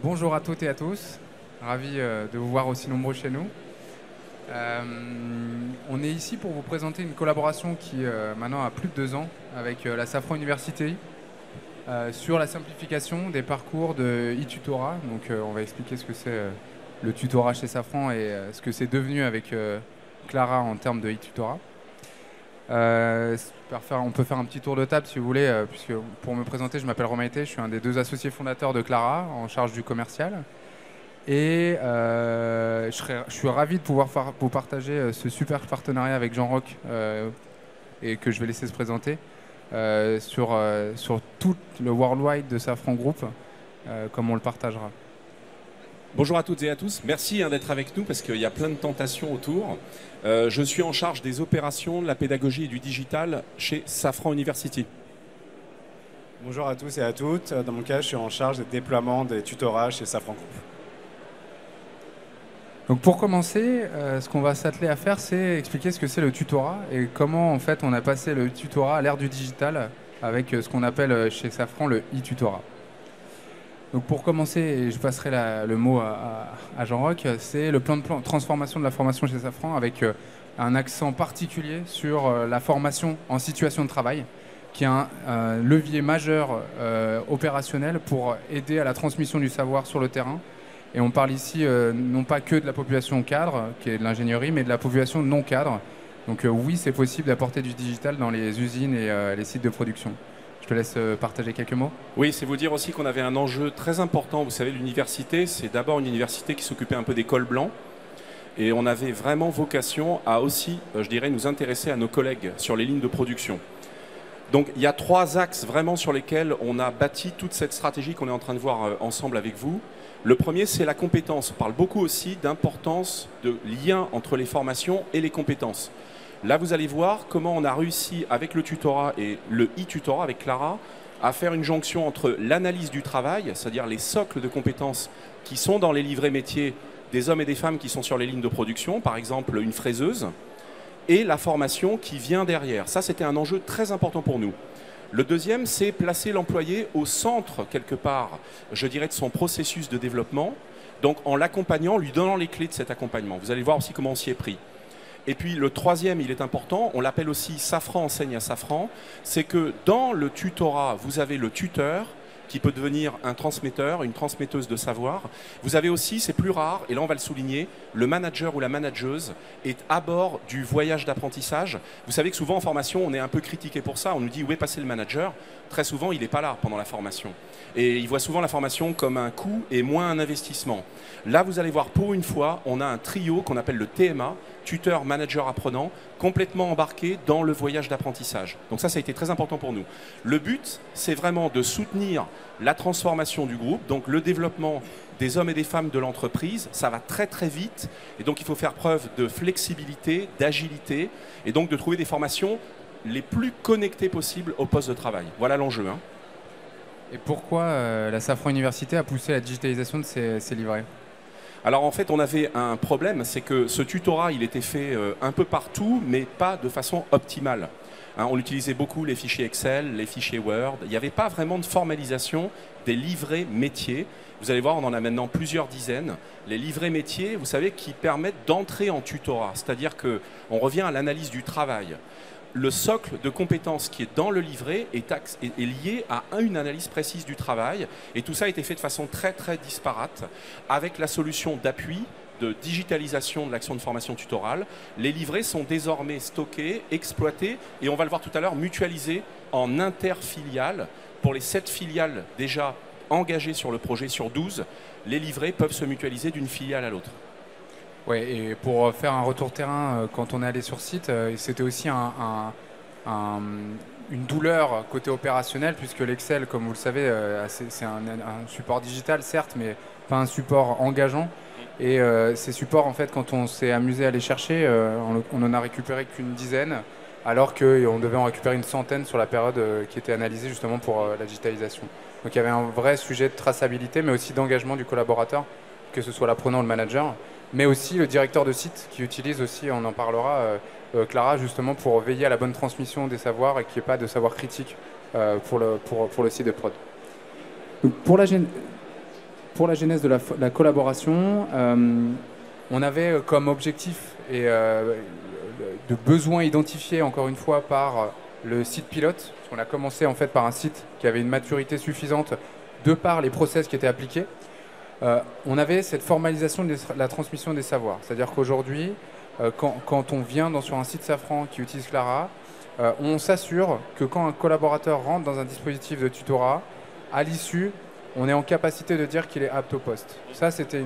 Bonjour à toutes et à tous, ravi de vous voir aussi nombreux chez nous. On est ici pour vous présenter une collaboration qui maintenant a plus de 2 ans avec la Safran University sur la simplification des parcours de e-tutorat. Donc on va expliquer ce que c'est le tutorat chez Safran et ce que c'est devenu avec Clara en termes de e-tutorat. On peut faire un petit tour de table si vous voulez, puisque pour me présenter, je m'appelle Romain Été, je suis un des 2 associés fondateurs de Clara, en charge du commercial. Et je suis ravi de pouvoir vous partager ce super partenariat avec Jean-Roch, et que je vais laisser se présenter, sur tout le worldwide de Safran Group, comme on le partagera. Bonjour à toutes et à tous, merci d'être avec nous parce qu'il y a plein de tentations autour. Je suis en charge des opérations, de la pédagogie et du digital chez Safran University. Bonjour à tous et à toutes, dans mon cas je suis en charge des déploiements des tutorats chez Safran Group. Donc pour commencer, ce qu'on va s'atteler à faire, c'est expliquer ce que c'est le tutorat et comment en fait on a passé le tutorat à l'ère du digital avec ce qu'on appelle chez Safran le e-tutorat. Donc pour commencer, et je passerai le mot à Jean-Roch, c'est le plan de transformation de la formation chez Safran avec un accent particulier sur la formation en situation de travail, qui est un levier majeur opérationnel pour aider à la transmission du savoir sur le terrain. Et on parle ici non pas que de la population cadre, qui est de l'ingénierie, mais de la population non cadre. Donc oui, c'est possible d'apporter du digital dans les usines et les sites de production. Je te laisse partager quelques mots. Oui, c'est vous dire aussi qu'on avait un enjeu très important. Vous savez, l'université, c'est d'abord une université qui s'occupait un peu des cols blancs. Et on avait vraiment vocation à aussi, je dirais, nous intéresser à nos collègues sur les lignes de production. Donc il y a 3 axes vraiment sur lesquels on a bâti toute cette stratégie qu'on est en train de voir ensemble avec vous. Le premier, c'est la compétence. On parle beaucoup aussi d'importance de lien entre les formations et les compétences. Là, vous allez voir comment on a réussi avec le tutorat et le e-tutorat avec Clara à faire une jonction entre l'analyse du travail, c'est-à-dire les socles de compétences qui sont dans les livrets métiers des hommes et des femmes qui sont sur les lignes de production, par exemple une fraiseuse, et la formation qui vient derrière. Ça, c'était un enjeu très important pour nous. Le deuxième, c'est placer l'employé au centre, quelque part, je dirais, de son processus de développement, donc en l'accompagnant, lui donnant les clés de cet accompagnement. Vous allez voir aussi comment on s'y est pris. Et puis le troisième, il est important, on l'appelle aussi Safran enseigne à Safran, c'est que dans le tutorat, vous avez le tuteur qui peut devenir un transmetteur, une transmetteuse de savoir. Vous avez aussi, c'est plus rare, et là on va le souligner, le manager ou la manageuse est à bord du voyage d'apprentissage. Vous savez que souvent en formation, on est un peu critiqué pour ça. On nous dit où est passé le manager. Très souvent, il n'est pas là pendant la formation. Et il voit souvent la formation comme un coût et moins un investissement. Là, vous allez voir, pour une fois, on a un trio qu'on appelle le TMA, tuteur, manager, apprenant, complètement embarqué dans le voyage d'apprentissage. Donc ça a été très important pour nous. Le but, c'est vraiment de soutenir la transformation du groupe, donc le développement des hommes et des femmes de l'entreprise. Ça va très très vite et donc il faut faire preuve de flexibilité, d'agilité et donc de trouver des formations les plus connectées possibles au poste de travail. Voilà l'enjeu. Et pourquoi la Safran Université a poussé la digitalisation de ses livrets ? Alors en fait, on avait un problème, c'est que ce tutorat, il était fait un peu partout, mais pas de façon optimale. On utilisait beaucoup les fichiers Excel, les fichiers Word. Il n'y avait pas vraiment de formalisation des livrets métiers. Vous allez voir, on en a maintenant plusieurs dizaines. Les livrets métiers, vous savez, qui permettent d'entrer en tutorat. C'est-à-dire qu'on revient à l'analyse du travail. Le socle de compétences qui est dans le livret est lié à une analyse précise du travail. Et tout ça a été fait de façon très très disparate avec la solution d'appui de digitalisation de l'action de formation tutorale. Les livrets sont désormais stockés, exploités et on va le voir tout à l'heure, mutualisés en interfiliales. Pour les 7 filiales déjà engagées sur le projet sur 12, les livrets peuvent se mutualiser d'une filiale à l'autre. Oui, et pour faire un retour terrain, quand on est allé sur site, c'était aussi une douleur côté opérationnel, puisque l'Excel, comme vous le savez, c'est un support digital, certes, mais pas un support engageant. Et ces supports, en fait, quand on s'est amusé à les chercher, on n'en a récupéré qu'une dizaine, alors qu'on devait en récupérer une centaine sur la période qui était analysée justement pour la digitalisation. Donc il y avait un vrai sujet de traçabilité, mais aussi d'engagement du collaborateur, que ce soit l'apprenant ou le manager, mais aussi le directeur de site qui utilise aussi, on en parlera, Clara, justement pour veiller à la bonne transmission des savoirs et qu'il n'y ait pas de savoir critique pour le site de prod. Donc, pour la genèse de la collaboration, on avait comme objectif et de besoin identifié encore une fois par le site pilote. On a commencé en fait par un site qui avait une maturité suffisante de par les process qui étaient appliqués. On avait cette formalisation de la transmission des savoirs. C'est-à-dire qu'aujourd'hui, quand on vient sur un site Safran qui utilise Clara, on s'assure que quand un collaborateur rentre dans un dispositif de tutorat, à l'issue, on est en capacité de dire qu'il est apte au poste. Ça, c'était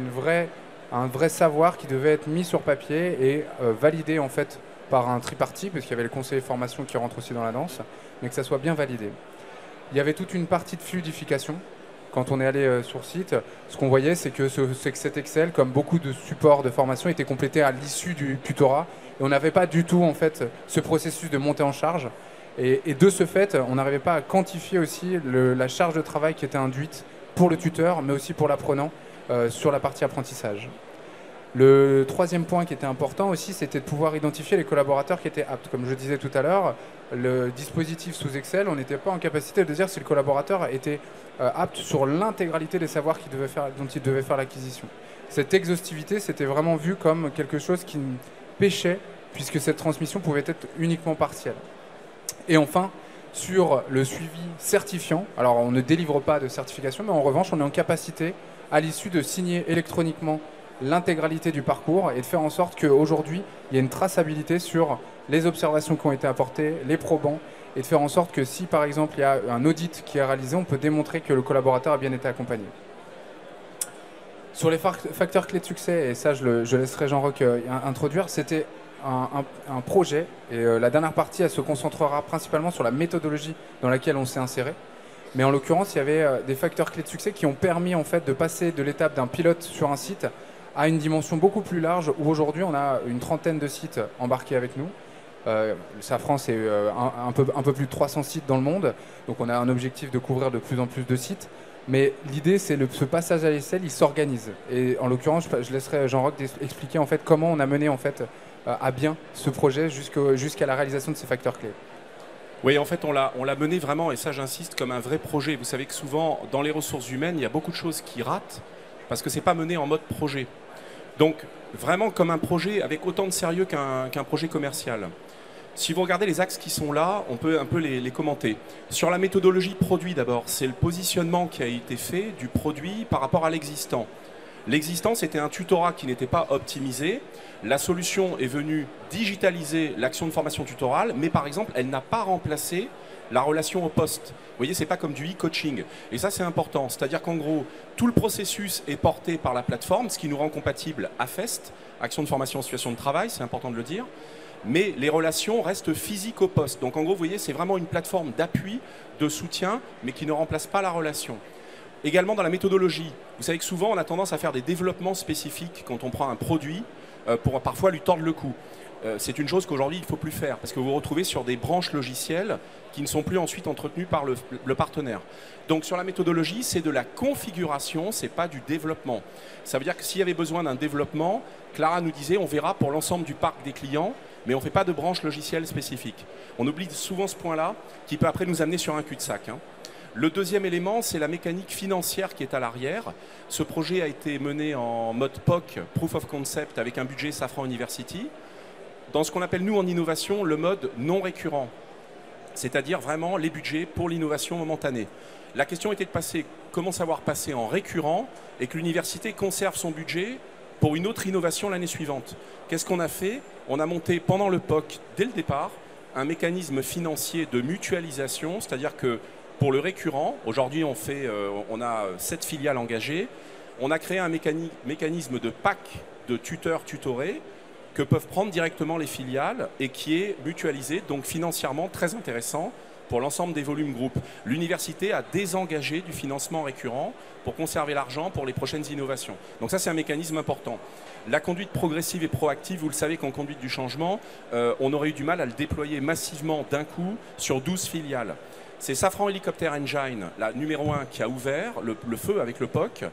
un vrai savoir qui devait être mis sur papier et validé en fait par un tripartite, parce qu'il y avait le conseiller formation qui rentre aussi dans la danse, mais que ça soit bien validé. Il y avait toute une partie de fluidification. Quand on est allé sur site, ce qu'on voyait, c'est que cet Excel, comme beaucoup de supports de formation, était complété à l'issue du tutorat. Et on n'avait pas du tout en fait, ce processus de montée en charge. Et de ce fait, on n'arrivait pas à quantifier aussi la charge de travail qui était induite pour le tuteur, mais aussi pour l'apprenant sur la partie apprentissage. Le troisième point qui était important aussi, c'était de pouvoir identifier les collaborateurs qui étaient aptes. Comme je disais tout à l'heure, le dispositif sous Excel, on n'était pas en capacité de dire si le collaborateur était apte sur l'intégralité des savoirs dont il devait faire l'acquisition. Cette exhaustivité, c'était vraiment vu comme quelque chose qui pêchait, puisque cette transmission pouvait être uniquement partielle. Et enfin, sur le suivi certifiant, alors on ne délivre pas de certification, mais en revanche, on est en capacité, à l'issue, de signer électroniquement l'intégralité du parcours et de faire en sorte qu'aujourd'hui, il y ait une traçabilité sur les observations qui ont été apportées, les probants, et de faire en sorte que si, par exemple, il y a un audit qui est réalisé, on peut démontrer que le collaborateur a bien été accompagné. Sur les facteurs clés de succès, et ça, je laisserai Jean-Roch introduire, c'était un projet, et la dernière partie, elle se concentrera principalement sur la méthodologie dans laquelle on s'est inséré. Mais en l'occurrence, il y avait des facteurs clés de succès qui ont permis en fait, de passer de l'étape d'un pilote sur un site à une dimension beaucoup plus large où aujourd'hui on a une trentaine de sites embarqués avec nous. Safran, c'est un peu plus de 300 sites dans le monde, donc on a un objectif de couvrir de plus en plus de sites. Mais l'idée, c'est ce passage à l'échelle, il s'organise. Et en l'occurrence, je laisserai Jean-Roch expliquer en fait, comment on a mené en fait, à bien ce projet jusqu'à la réalisation de ces facteurs clés. Oui, en fait, on l'a mené vraiment, et ça j'insiste, comme un vrai projet. Vous savez que souvent, dans les ressources humaines, il y a beaucoup de choses qui ratent parce que ce n'est pas mené en mode projet. Donc, vraiment comme un projet avec autant de sérieux qu'un projet commercial. Si vous regardez les axes qui sont là, on peut un peu les commenter. Sur la méthodologie produit d'abord, c'est le positionnement qui a été fait du produit par rapport à l'existant. L'existant, c'était un tutorat qui n'était pas optimisé. La solution est venue digitaliser l'action de formation tutorale, mais par exemple, elle n'a pas remplacé la relation au poste. Vous voyez, c'est pas comme du e-coaching. Et ça, c'est important. C'est-à-dire qu'en gros, tout le processus est porté par la plateforme, ce qui nous rend compatible à FEST, Action de formation en situation de travail, c'est important de le dire. Mais les relations restent physiques au poste. Donc en gros, vous voyez, c'est vraiment une plateforme d'appui, de soutien, mais qui ne remplace pas la relation. Également dans la méthodologie, vous savez que souvent on a tendance à faire des développements spécifiques quand on prend un produit pour parfois lui tordre le cou. C'est une chose qu'aujourd'hui il ne faut plus faire parce que vous vous retrouvez sur des branches logicielles qui ne sont plus ensuite entretenues par le partenaire. Donc sur la méthodologie, c'est de la configuration, ce n'est pas du développement. Ça veut dire que s'il y avait besoin d'un développement, Clara nous disait on verra pour l'ensemble du parc des clients, mais on ne fait pas de branche logicielle spécifique. On oublie souvent ce point-là qui peut après nous amener sur un cul-de-sac. Le deuxième élément, c'est la mécanique financière qui est à l'arrière. Ce projet a été mené en mode POC, Proof of Concept, avec un budget Safran University. Dans ce qu'on appelle, nous, en innovation, le mode non récurrent, c'est-à-dire vraiment les budgets pour l'innovation momentanée. La question était de passer, comment savoir passer en récurrent et que l'université conserve son budget pour une autre innovation l'année suivante. Qu'est-ce qu'on a fait? On a monté pendant le POC, dès le départ, un mécanisme financier de mutualisation, c'est-à-dire que pour le récurrent, aujourd'hui on a 7 filiales engagées, on a créé un mécanisme de pack de tuteurs tutorés que peuvent prendre directement les filiales et qui est mutualisé, donc financièrement très intéressant pour l'ensemble des volumes groupes. L'université a désengagé du financement récurrent pour conserver l'argent pour les prochaines innovations. Donc ça, c'est un mécanisme important. La conduite progressive et proactive, vous le savez qu'en conduite du changement, on aurait eu du mal à le déployer massivement d'un coup sur 12 filiales. C'est Safran Helicopter Engine, la numéro 1, qui a ouvert le feu avec le POC.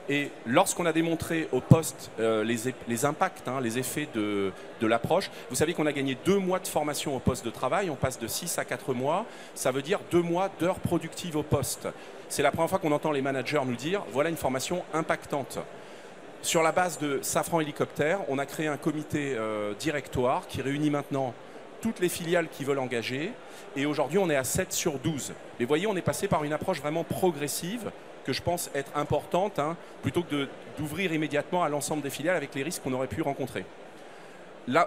Et lorsqu'on a démontré au poste les impacts, les effets de l'approche, vous savez qu'on a gagné 2 mois de formation au poste de travail. On passe de 6 à 4 mois. Ça veut dire 2 mois d'heures productives au poste. C'est la première fois qu'on entend les managers nous dire « voilà une formation impactante ». Sur la base de Safran Helicopter, on a créé un comité directoire qui réunit maintenant toutes les filiales qui veulent engager. Et aujourd'hui, on est à 7 sur 12. Mais vous voyez, on est passé par une approche vraiment progressive que je pense être importante, plutôt que d'ouvrir immédiatement à l'ensemble des filiales avec les risques qu'on aurait pu rencontrer.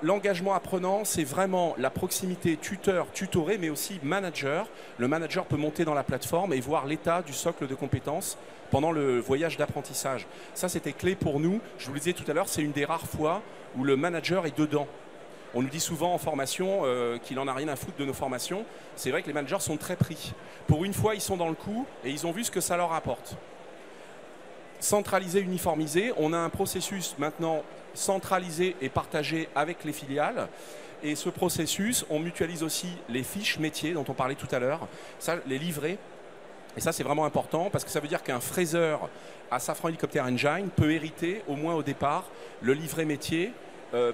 L'engagement apprenant, c'est vraiment la proximité tuteur-tutoré, mais aussi manager. Le manager peut monter dans la plateforme et voir l'état du socle de compétences pendant le voyage d'apprentissage. Ça, c'était clé pour nous. Je vous le disais tout à l'heure, c'est une des rares fois où le manager est dedans. On nous dit souvent en formation qu'il n'en a rien à foutre de nos formations. C'est vrai que les managers sont très pris. Pour une fois, ils sont dans le coup et ils ont vu ce que ça leur apporte. Centralisé, uniformisé, on a un processus maintenant centralisé et partagé avec les filiales. Et ce processus, on mutualise aussi les fiches métiers dont on parlait tout à l'heure, les livrets. Et ça, c'est vraiment important parce que ça veut dire qu'un fraiseur à Safran Helicopter Engine peut hériter, au moins au départ, le livret métier,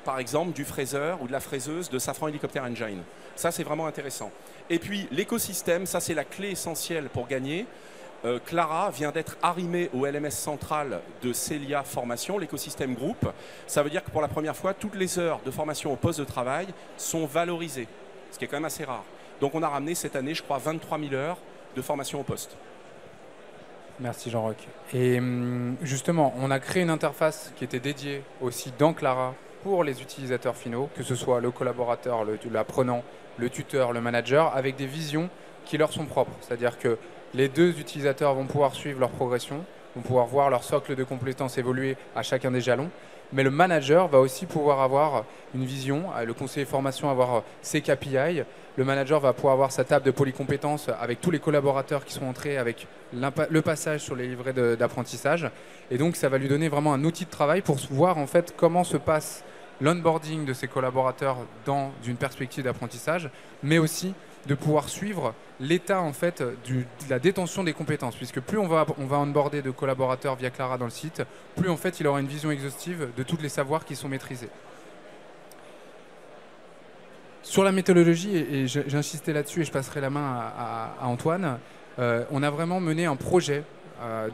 par exemple, du fraiseur ou de la fraiseuse de Safran Helicopter Engine. Ça, c'est vraiment intéressant. Et puis, l'écosystème, ça, c'est la clé essentielle pour gagner. Clara vient d'être arrimée au LMS central de Celia Formation, l'écosystème groupe. Ça veut dire que pour la première fois, toutes les heures de formation au poste de travail sont valorisées, ce qui est quand même assez rare. Donc, on a ramené cette année, je crois, 23 000 heures de formation au poste. Merci Jean-Roch. Et justement, on a créé une interface qui était dédiée aussi dans Clara pour les utilisateurs finaux, que ce soit le collaborateur, l'apprenant, le tuteur, le manager, avec des visions qui leur sont propres. C'est-à-dire que les deux utilisateurs vont pouvoir suivre leur progression, vont pouvoir voir leur socle de compétences évoluer à chacun des jalons, mais le manager va aussi pouvoir avoir une vision, le conseiller formation avoir ses KPI, le manager va pouvoir avoir sa table de polycompétences avec tous les collaborateurs qui sont entrés, avec le passage sur les livrets d'apprentissage, et donc ça va lui donner vraiment un outil de travail pour voir en fait comment se passe l'onboarding de ses collaborateurs dans une perspective d'apprentissage, mais aussi de pouvoir suivre l'état en fait de la détention des compétences, puisque plus on va onboarder de collaborateurs via Clara dans le site, plus en fait il aura une vision exhaustive de tous les savoirs qui sont maîtrisés. Sur la méthodologie, et j'insistais là-dessus et je passerai la main à Antoine, on a vraiment mené un projet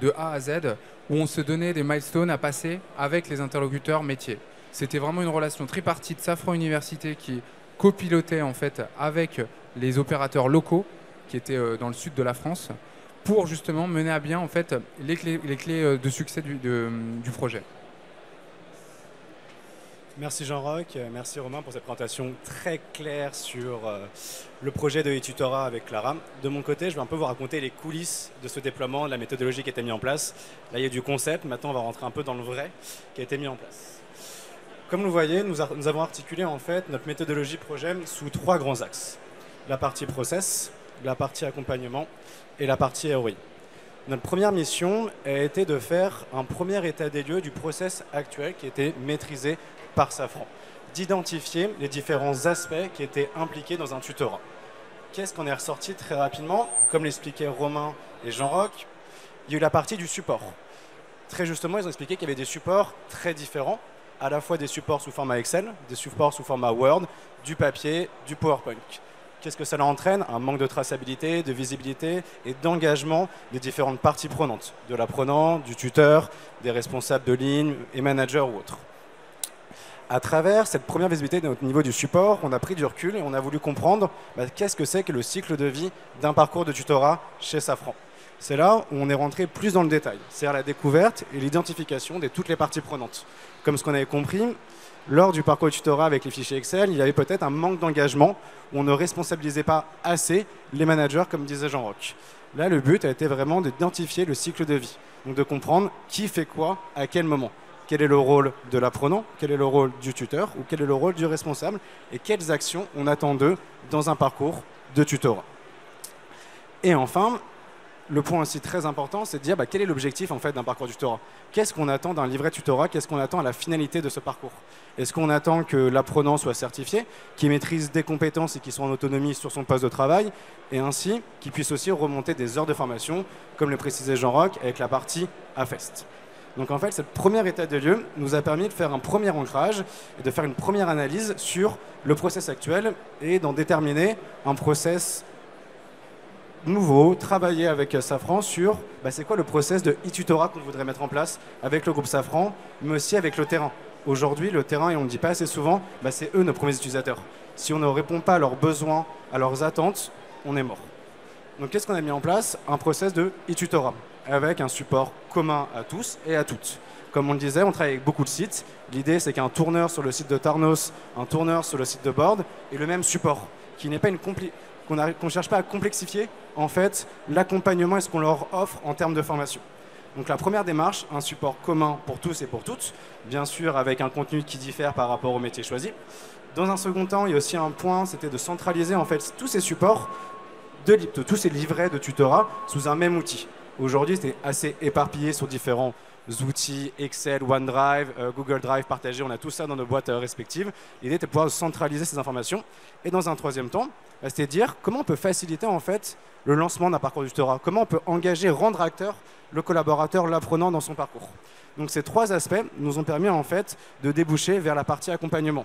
de A à Z où on se donnait des milestones à passer avec les interlocuteurs métiers. C'était vraiment une relation tripartite Safran Université qui copilotait en fait avec les opérateurs locaux qui étaient dans le sud de la France pour justement mener à bien en fait les clés de succès du projet. Merci Jean-Roch, merci Romain pour cette présentation très claire sur le projet de e-tutorat avec Clara. De mon côté, je vais un peu vous raconter les coulisses de ce déploiement, de la méthodologie qui a été mise en place. Là, il y a du concept, maintenant on va rentrer un peu dans le vrai qui a été mis en place. Comme vous le voyez, nous avons articulé en fait notre méthodologie projet sous 3 grands axes. La partie process, la partie accompagnement et la partie ROI. Notre première mission a été de faire un premier état des lieux du process actuel qui était maîtrisé par Safran, d'identifier les différents aspects qui étaient impliqués dans un tutorat. Qu'est-ce qu'on est ressorti très rapidement? Comme l'expliquaient Romain et Jean-Roch, il y a eu la partie du support. Très justement, ils ont expliqué qu'il y avait des supports très différents, à la fois des supports sous format Excel, des supports sous format Word, du papier, du PowerPoint. Qu'est-ce que cela entraîne? Un manque de traçabilité, de visibilité et d'engagement des différentes parties prenantes, de l'apprenant, du tuteur, des responsables de ligne et managers ou autres. À travers cette première visibilité de notre niveau du support, on a pris du recul et on a voulu comprendre qu'est-ce que c'est que le cycle de vie d'un parcours de tutorat chez Safran. C'est là où on est rentré plus dans le détail, c'est-à-dire la découverte et l'identification de toutes les parties prenantes. Comme ce qu'on avait compris, lors du parcours de tutorat avec les fichiers Excel, il y avait peut-être un manque d'engagement où on ne responsabilisait pas assez les managers, comme disait Jean-Roch. Là, le but a été vraiment d'identifier le cycle de vie, donc de comprendre qui fait quoi, à quel moment. Quel est le rôle de l'apprenant, quel est le rôle du tuteur ou quel est le rôle du responsable et quelles actions on attend d'eux dans un parcours de tutorat. Et enfin, le point aussi très important, c'est de dire quel est l'objectif en fait d'un parcours tutorat. Qu'est-ce qu'on attend d'un livret tutorat? Qu'est-ce qu'on attend à la finalité de ce parcours? Est-ce qu'on attend que l'apprenant soit certifié, qu'il maîtrise des compétences et qu'il soit en autonomie sur son poste de travail, et ainsi qu'il puisse aussi remonter des heures de formation, comme le précisait Jean-Roch, avec la partie AFEST. Donc en fait, cette première état de lieu nous a permis de faire un premier ancrage et de faire une première analyse sur le process actuel et d'en déterminer un process nouveau, travailler avec Safran sur c'est quoi le process de e-tutorat qu'on voudrait mettre en place avec le groupe Safran, mais aussi avec le terrain. Aujourd'hui, le terrain, et on ne le dit pas assez souvent, c'est eux nos premiers utilisateurs. Si on ne répond pas à leurs besoins, à leurs attentes, on est mort. Donc qu'est-ce qu'on a mis en place? Un process de e-tutorat avec un support commun à tous et à toutes. Comme on le disait, on travaille avec beaucoup de sites. L'idée, c'est qu'un tourneur sur le site de Tarnos, un tourneur sur le site de Board, ait le même support, qui n'est pas qu'on ne cherche pas à complexifier en fait l'accompagnement et ce qu'on leur offre en termes de formation. Donc la première démarche, un support commun pour tous et pour toutes, bien sûr avec un contenu qui diffère par rapport au métier choisi. Dans un second temps, il y a aussi un point, c'était de centraliser en fait tous ces supports, de tous ces livrets de tutorat sous un même outil. Aujourd'hui, c'était assez éparpillé sur différents outils, Excel, OneDrive, Google Drive partagé, on a tout ça dans nos boîtes respectives. L'idée était de pouvoir centraliser ces informations. Et dans un troisième temps, c'était de dire comment on peut faciliter en fait le lancement d'un parcours du tutorat, comment on peut engager, rendre acteur le collaborateur, l'apprenant dans son parcours. Donc ces trois aspects nous ont permis en fait de déboucher vers la partie accompagnement.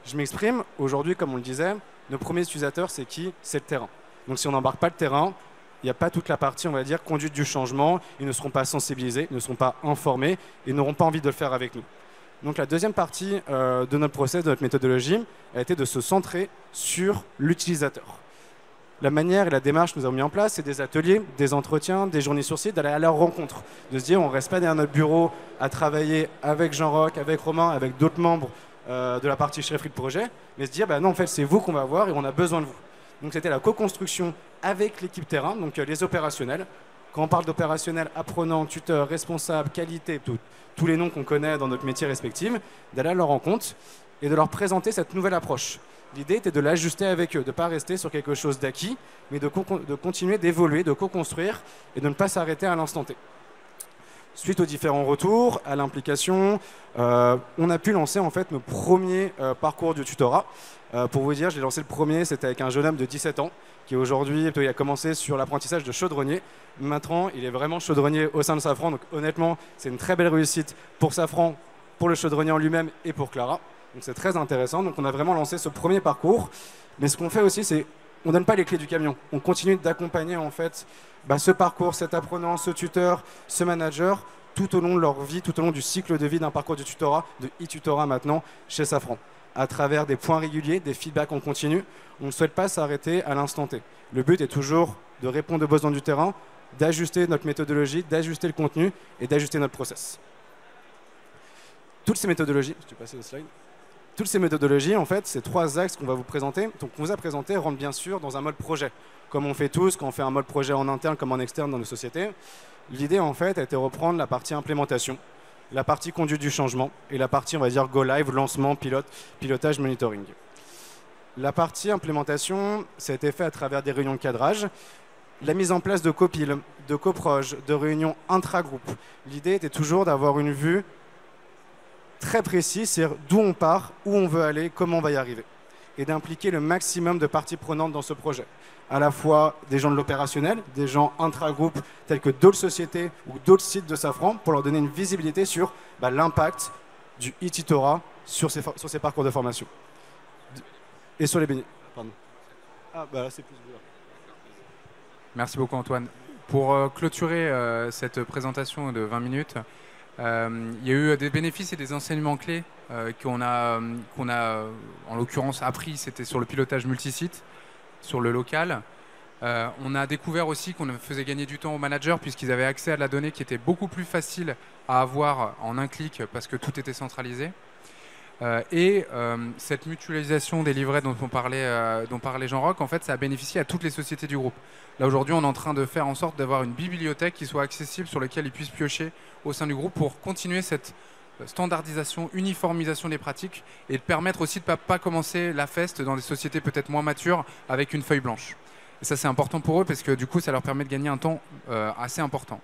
Je m'exprime, aujourd'hui, comme on le disait, nos premiers utilisateurs, c'est qui? C'est le terrain. Donc si on n'embarque pas le terrain, il n'y a pas toute la partie, on va dire, conduite du changement. Ils ne seront pas sensibilisés, ils ne seront pas informés et n'auront pas envie de le faire avec nous. Donc la deuxième partie de notre process, de notre méthodologie, a été de se centrer sur l'utilisateur. La manière et la démarche que nous avons mis en place, c'est des ateliers, des entretiens, des journées sur site, d'aller à leur rencontre, de se dire on ne reste pas derrière notre bureau à travailler avec Jean-Roch, avec Romain, avec d'autres membres de la partie chefferie de projet, mais se dire non, en fait, c'est vous qu'on va voir et on a besoin de vous. Donc c'était la co-construction avec l'équipe terrain, donc les opérationnels. Quand on parle d'opérationnels, apprenants, tuteurs, responsables, qualité, tous les noms qu'on connaît dans notre métier respectif, d'aller à leur rencontre et de leur présenter cette nouvelle approche. L'idée était de l'ajuster avec eux, de ne pas rester sur quelque chose d'acquis, mais de continuer d'évoluer, de co-construire et de ne pas s'arrêter à l'instant T. Suite aux différents retours, à l'implication, on a pu lancer en fait nos premiers parcours du tutorat. Pour vous dire, j'ai lancé le premier, c'était avec un jeune homme de 17 ans qui aujourd'hui il a commencé sur l'apprentissage de chaudronnier. Maintenant, il est vraiment chaudronnier au sein de Safran. Donc honnêtement, c'est une très belle réussite pour Safran, pour le chaudronnier en lui-même et pour Clara. Donc c'est très intéressant. Donc on a vraiment lancé ce premier parcours. Mais ce qu'on fait aussi, c'est on ne donne pas les clés du camion. On continue d'accompagner en fait ce parcours, cet apprenant, ce tuteur, ce manager, tout au long de leur vie, tout au long du cycle de vie d'un parcours de tutorat, de e-tutorat maintenant, chez Safran, à travers des points réguliers, des feedbacks en continu. On ne souhaite pas s'arrêter à l'instant T. Le but est toujours de répondre aux besoins du terrain, d'ajuster notre méthodologie, d'ajuster le contenu et d'ajuster notre process. Toutes ces méthodologies, si tu passes le slide, toutes ces méthodologies, en fait, ces trois axes qu'on va vous présenter, donc qu'on vous a présentés, rentrent bien sûr dans un mode projet. Comme on fait tous, quand on fait un mode projet en interne comme en externe dans nos sociétés, l'idée, en fait, a été de reprendre la partie implémentation, la partie conduite du changement et la partie, on va dire, go live, lancement, pilotage, monitoring. La partie implémentation, ça a été fait à travers des réunions de cadrage, la mise en place de copiles, de coproges, de réunions intra-groupes. L'idée était toujours d'avoir une vue très précise sur d'où on part, où on veut aller, comment on va y arriver. Et d'impliquer le maximum de parties prenantes dans ce projet. À la fois des gens de l'opérationnel, des gens intra-groupes tels que d'autres sociétés ou d'autres sites de Safran pour leur donner une visibilité sur l'impact du e-tutorat sur ces parcours de formation. Et sur les bénéfices. Pardon. Ah, là, c'est plus. Merci beaucoup, Antoine. Pour clôturer cette présentation de 20 minutes, il y a eu des bénéfices et des enseignements clés qu'on a en l'occurrence appris. C'était sur le pilotage multisite, sur le local. On a découvert aussi qu'on faisait gagner du temps aux managers puisqu'ils avaient accès à de la donnée qui était beaucoup plus facile à avoir en un clic parce que tout était centralisé. Cette mutualisation des livrets dont parlait Jean-Roch, en fait, ça a bénéficié à toutes les sociétés du groupe. Là, aujourd'hui, on est en train de faire en sorte d'avoir une bibliothèque qui soit accessible, sur laquelle ils puissent piocher au sein du groupe pour continuer cette standardisation, uniformisation des pratiques et de permettre aussi de ne pas commencer la feste dans des sociétés peut-être moins matures avec une feuille blanche. Et ça, c'est important pour eux parce que du coup, ça leur permet de gagner un temps assez important.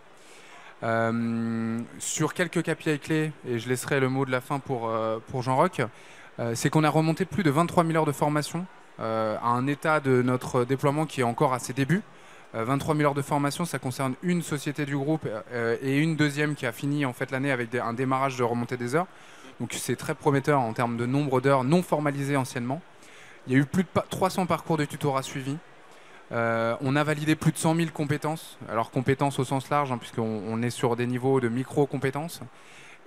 Sur quelques KPI clés, et je laisserai le mot de la fin pour Jean-Roch, c'est qu'on a remonté plus de 23 000 heures de formation à un état de notre déploiement qui est encore à ses débuts. 23 000 heures de formation, ça concerne une société du groupe et une deuxième qui a fini en fait l'année avec un démarrage de remontée des heures. Donc c'est très prometteur en termes de nombre d'heures non formalisées anciennement. Il y a eu plus de 300 parcours de tutorat suivis. On a validé plus de 100 000 compétences, alors compétences au sens large, hein, puisqu'on est sur des niveaux de micro-compétences.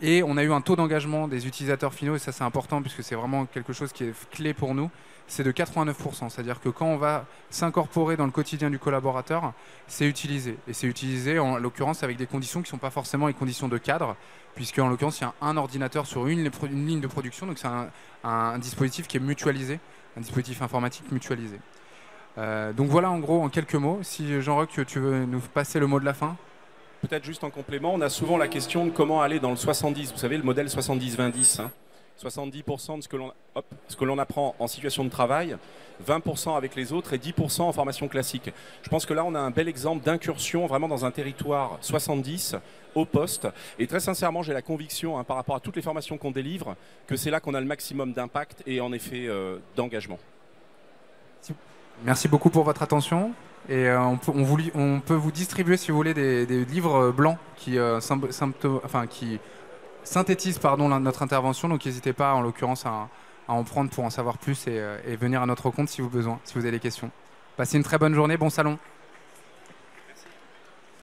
Et on a eu un taux d'engagement des utilisateurs finaux, et ça c'est important puisque c'est vraiment quelque chose qui est clé pour nous, c'est de 89%. C'est-à-dire que quand on va s'incorporer dans le quotidien du collaborateur, c'est utilisé. Et c'est utilisé en l'occurrence avec des conditions qui ne sont pas forcément les conditions de cadre, puisque en l'occurrence il y a un ordinateur sur une ligne de production, donc c'est un dispositif qui est mutualisé, un dispositif informatique mutualisé. Donc voilà en gros en quelques mots. Si Jean-Roch, tu veux nous passer le mot de la fin. Peut-être juste en complément, on a souvent la question de comment aller dans le 70. Vous savez, le modèle 70-20-10. 70% de ce que l'on apprend en situation de travail, 20% avec les autres et 10% en formation classique. Je pense que là, on a un bel exemple d'incursion vraiment dans un territoire 70 au poste. Et très sincèrement, j'ai la conviction, par rapport à toutes les formations qu'on délivre, que c'est là qu'on a le maximum d'impact et en effet d'engagement. Merci beaucoup pour votre attention. Et on peut vous distribuer, si vous voulez, des livres blancs qui synthétisent notre intervention. Donc n'hésitez pas, en l'occurrence, à en prendre pour en savoir plus et venir à notre compte si vous avez des questions. Passez une très bonne journée, bon salon.